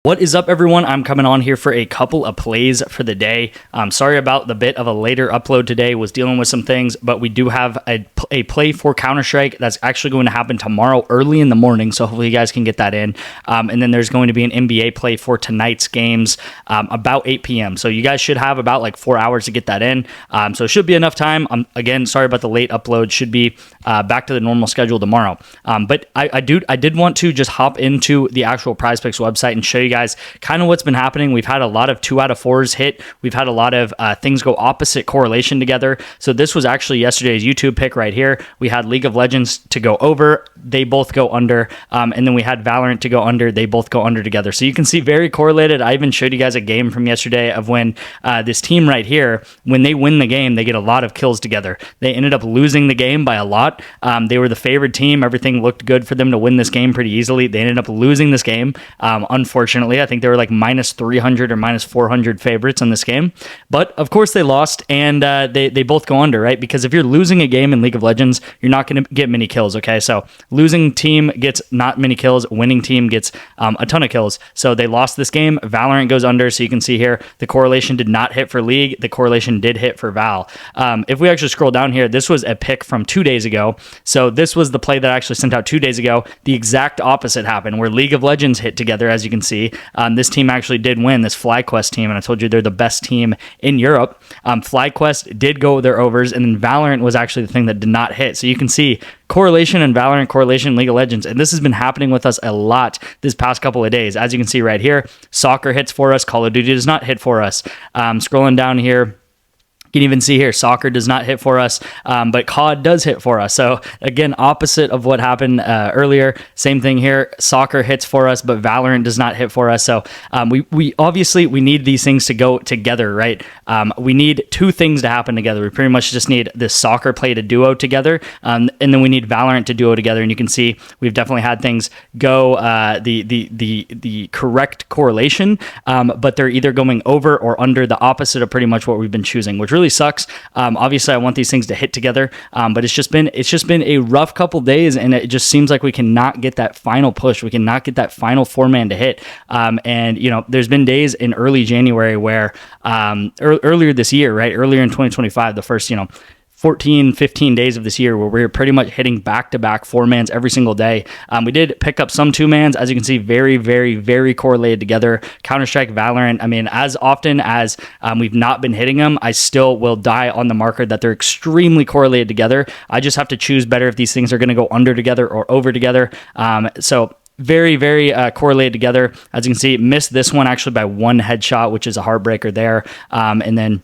What is up, everyone? I'm coming on here for a couple of plays for the day. Sorry about the bit of a later upload today. Was dealing with some things, but we do have a play for Counter-Strike that's actually going to happen tomorrow early in the morning, so hopefully you guys can get that in. And then there's going to be an NBA play for tonight's games about 8 p.m. So you guys should have about like 4 hours to get that in. So it should be enough time. Again, sorry about the late upload. Should be back to the normal schedule tomorrow. But I did want to just hop into the actual PrizePicks website and show you guys kind of what's been happening. We've had a lot of 2 out of 4s hit. We've had a lot of things go opposite correlation together. So this was actually yesterday's YouTube pick right here. We had League of Legends to go over. They both go under. And then we had Valorant to go under. They both go under together. So you can see very correlated. I even showed you guys a game from yesterday of when this team right here, when they win the game, they get a lot of kills together. They ended up losing the game by a lot. They were the favored team. Everything looked good for them to win this game pretty easily. They ended up losing this game, unfortunately. I think they were like minus 300 or minus 400 favorites in this game. But of course they lost, and they both go under, right? Because if you're losing a game in League of Legends, you're not going to get many kills, okay? So losing team gets not many kills. Winning team gets a ton of kills. So they lost this game. Valorant goes under. So you can see here, the correlation did not hit for League. The correlation did hit for Val. If we actually scroll down here, this was a pick from 2 days ago. So this was the play that I actually sent out 2 days ago. The exact opposite happened, where League of Legends hit together, as you can see. This team actually did win, this FlyQuest team, and I told you they're the best team in Europe. FlyQuest did go their overs, and then Valorant was actually the thing that did not hit. So you can see correlation in Valorant, correlation in League of Legends, and this has been happening with us a lot this past couple of days. As you can see right here, soccer hits for us, Call of Duty does not hit for us. Scrolling down here, you can even see here, soccer does not hit for us, but COD does hit for us. So again, opposite of what happened earlier. Same thing here, soccer hits for us, but Valorant does not hit for us. So we obviously need these things to go together, right? We need 2 things to happen together. We pretty much just need this soccer play to duo together, and then we need Valorant to duo together. And you can see we've definitely had things go the correct correlation, but they're either going over or under, the opposite of pretty much what we've been choosing, which really sucks. Obviously I want these things to hit together, but it's just been a rough couple days, and it just seems like we cannot get that final push. We cannot get that final 4-man to hit. And you know, there's been days in early January where earlier this year, right, earlier in 2025, the first 14, 15 days of this year, where we're pretty much hitting back-to-back 4-mans every single day. We did pick up some 2-mans, as you can see, very, very, very correlated together. Counter-Strike, Valorant, I mean, as often as we've not been hitting them, I still will die on the marker that they're extremely correlated together. I just have to choose better if these things are going to go under together or over together. So very, very correlated together. As you can see, missed this one actually by 1 headshot, which is a heartbreaker there. And then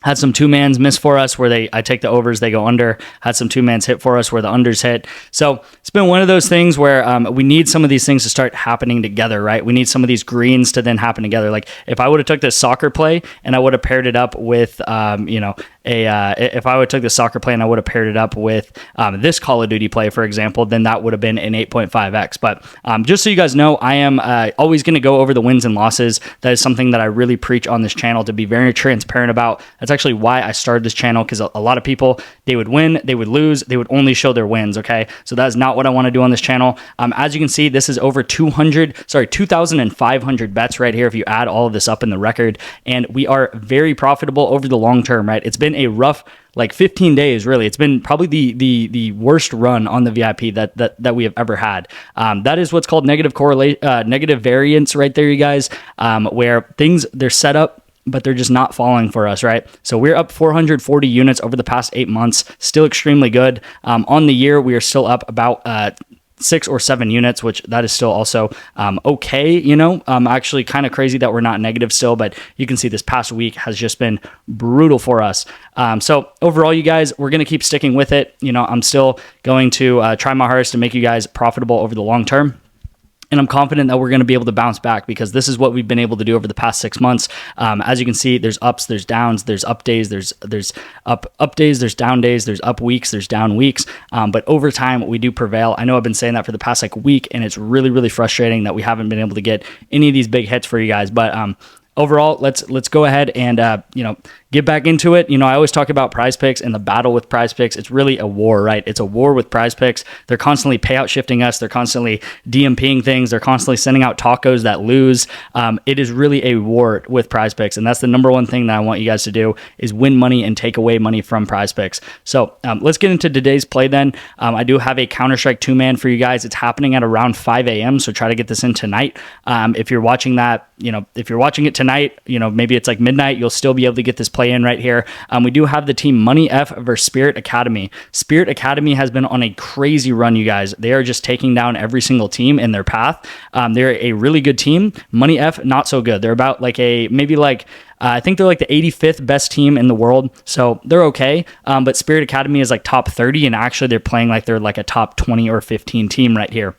had some 2-mans miss for us where I take the overs, they go under. Had some 2-mans hit for us where the unders hit. So it's been one of those things where we need some of these things to start happening together, right? We need some of these greens to then happen together. Like if I would have took this soccer play and I would have paired it up with, if I would have took the soccer play and I would have paired it up with this Call of Duty play, for example, then that would have been an 8.5x. But just so you guys know, I am always going to go over the wins and losses. That is something that I really preach on this channel, to be very transparent about. That's actually why I started this channel, because a lot of people, they would win, they would lose, they would only show their wins, okay? So that is not what I want to do on this channel. As you can see, this is over 2,500 bets right here if you add all of this up in the record, and we are very profitable over the long term, right? It's been a rough like 15 days, really. It's been probably the worst run on the VIP that we have ever had. That is what's called negative variance right there, you guys, where they're set up, but they're just not falling for us, right? So we're up 440 units over the past 8 months, still extremely good. On the year, we are still up about 6 or 7 units, which that is still also okay, actually kind of crazy that we're not negative still, but you can see this past week has just been brutal for us. So overall, you guys, we're going to keep sticking with it. I'm still going to try my hardest to make you guys profitable over the long term. And I'm confident that we're going to be able to bounce back, because this is what we've been able to do over the past 6 months. As you can see, there's ups, there's downs, there's up days, there's up days, there's down days, there's up weeks, there's down weeks. But over time, we do prevail. I know I've been saying that for the past week, and it's really, really frustrating that we haven't been able to get any of these big hits for you guys. But overall, let's go ahead and give get back into it. You know, I always talk about PrizePicks and the battle with PrizePicks. It's really a war, right? It's a war with PrizePicks. They're constantly payout shifting us. They're constantly DMPing things. They're constantly sending out tacos that lose. It is really a war with PrizePicks, and that's the number one thing that I want you guys to do is win money and take away money from PrizePicks. So let's get into today's play then. I do have a Counter-Strike 2-man for you guys. It's happening at around 5 a.m., so try to get this in tonight. If you're watching that, you know, if you're watching it tonight, you know, maybe it's like midnight, you'll still be able to get this play in right here. We do have the team Money F versus Spirit Academy. Spirit Academy has been on a crazy run, you guys. They are just taking down every single team in their path. They're a really good team. Money F, not so good. They're about like I think they're like the 85th best team in the world, so they're okay. But Spirit Academy is like top 30, and actually they're playing like they're like a top 20 or 15 team right here.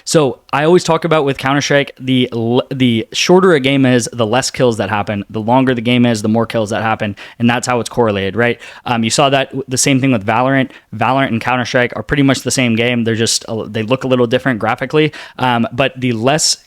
So I always talk about with Counter-Strike, the shorter a game is, the less kills that happen. The longer the game is, the more kills that happen, and that's how it's correlated, right? You saw that the same thing with Valorant. Valorant and Counter-Strike are pretty much the same game. They're just they look a little different graphically, but the less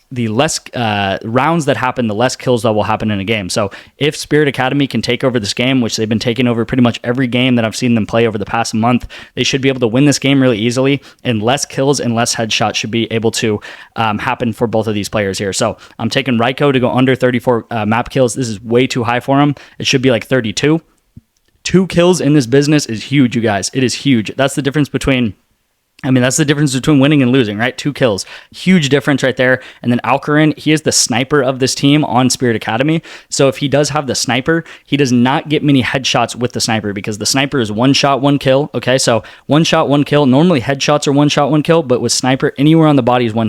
rounds that happen, the less kills that will happen in a game. So if Spirit Academy can take over this game, which they've been taking over pretty much every game that I've seen them play over the past month, they should be able to win this game really easily, and less kills and less headshots should be able to happen for both of these players here. So I'm taking Ryko to go under 34 map kills. This is way too high for him. It should be like 32. 2 kills in this business is huge, you guys. It is huge. That's the difference between winning and losing, right? 2 kills. Huge difference right there. And then Alcarin, he is the sniper of this team on Spirit Academy. So if he does have the sniper, he does not get many headshots with the sniper because the sniper is 1 shot, 1 kill. Okay, so 1 shot, 1 kill. Normally headshots are 1 shot, 1 kill, but with sniper, anywhere on the body is 1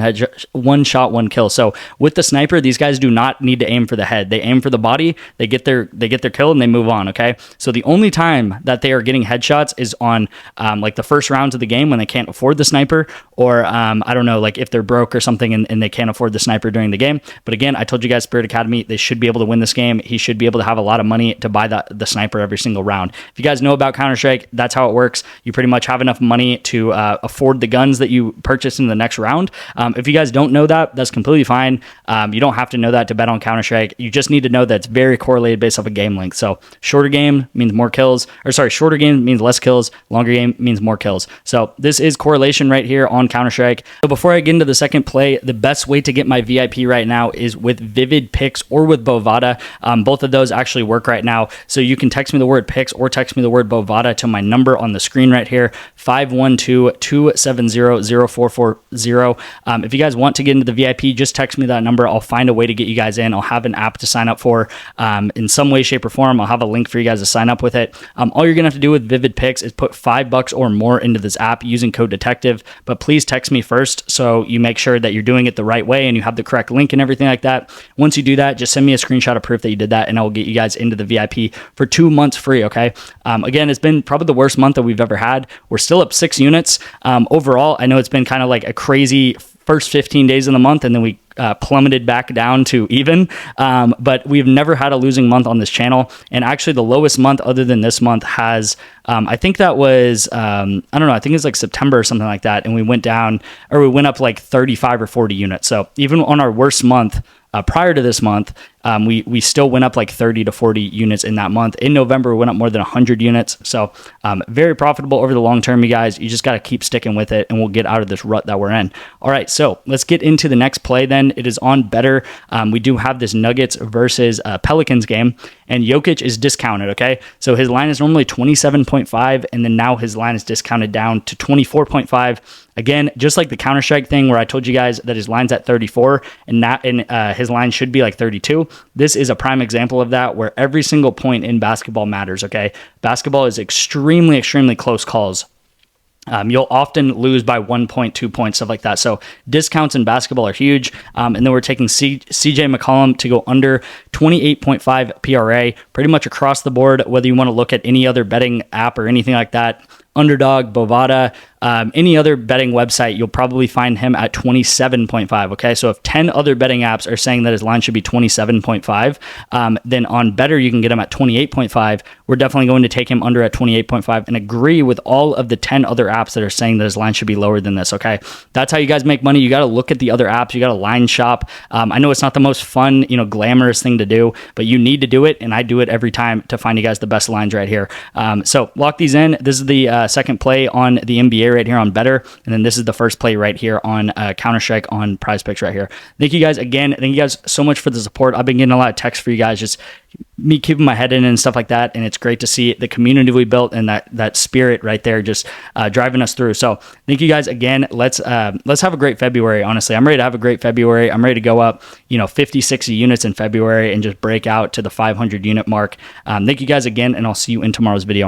shot, 1 kill. So with the sniper, these guys do not need to aim for the head. They aim for the body, they get their kill, and they move on, okay? So the only time that they are getting headshots is on like the first rounds of the game when they can't afford the sniper, or I don't know, like if they're broke or something and they can't afford the sniper during the game. But again, I told you guys, Spirit Academy, they should be able to win this game. He should be able to have a lot of money to buy the sniper every single round. If you guys know about Counter-Strike, that's how it works. You pretty much have enough money to afford the guns that you purchase in the next round. If you guys don't know that, that's completely fine. You don't have to know that to bet on Counter-Strike. You just need to know that it's very correlated based off of game length. So shorter game means more kills, or sorry, shorter game means less kills, longer game means more kills. So this is correlation right here on Counter-Strike. So before I get into the second play, the best way to get my VIP right now is with PrizePicks or with Bovada. Both of those actually work right now. So you can text me the word picks or text me the word Bovada to my number on the screen right here, 512-270-0440. If you guys want to get into the VIP, just text me that number. I'll find a way to get you guys in. I'll have an app to sign up for in some way, shape, or form. I'll have a link for you guys to sign up with it. All you're going to have to do with PrizePicks is put $5 or more into this app using code detective, but please text me first so you make sure that you're doing it the right way and you have the correct link and everything like that. Once you do that, just send me a screenshot of proof that you did that, and I will get you guys into the VIP for 2 months free, okay? Again, it's been probably the worst month that we've ever had. We're still up 6 units. Overall, I know it's been kind of like a crazy first 15 days of the month, and then we plummeted back down to even, but we've never had a losing month on this channel. And actually the lowest month other than this month has I think that was I don't know, I think it's like September or something like that, and we went up like 35 or 40 units. So even on our worst month prior to this month, we still went up like 30 to 40 units in that month. In November, we went up more than 100 units. So very profitable over the long term, you guys. You just got to keep sticking with it, and we'll get out of this rut that we're in. All right, so let's get into the next play then. It is on Better. We do have this Nuggets versus Pelicans game, and Jokic is discounted, okay? So his line is normally 27.5, and then now his line is discounted down to 24.5. Again, just like the Counter-Strike thing where I told you guys that his line's at 34 and his line should be like 32. This is a prime example of that, where every single point in basketball matters, okay? Basketball is extremely, extremely close calls. You'll often lose by 1 point, 2 points, stuff like that. So discounts in basketball are huge. And then we're taking CJ McCollum to go under 28.5 PRA pretty much across the board, whether you want to look at any other betting app or anything like that. Underdog, Bovada, any other betting website, you'll probably find him at 27.5. Okay, so if 10 other betting apps are saying that his line should be 27.5, then on Better you can get him at 28.5. We're definitely going to take him under at 28.5 and agree with all of the 10 other apps that are saying that his line should be lower than this. Okay, that's how you guys make money. You got to look at the other apps. You got to line shop. I know it's not the most fun, glamorous thing to do, but you need to do it, and I do it every time to find you guys the best lines right here. So lock these in. This is the second play on the NBA right here on Better, and then this is the first play right here on Counter-Strike on PrizePicks right here. Thank you guys again. Thank you guys so much for the support. I've been getting a lot of texts for you guys, just me keeping my head in and stuff like that, and it's great to see the community we built and that spirit right there just driving us through. So thank you guys again. Let's have a great February. Honestly, I'm ready to have a great February. I'm ready to go up 50, 60 units in February and just break out to the 500 unit mark. Thank you guys again, and I'll see you in tomorrow's video.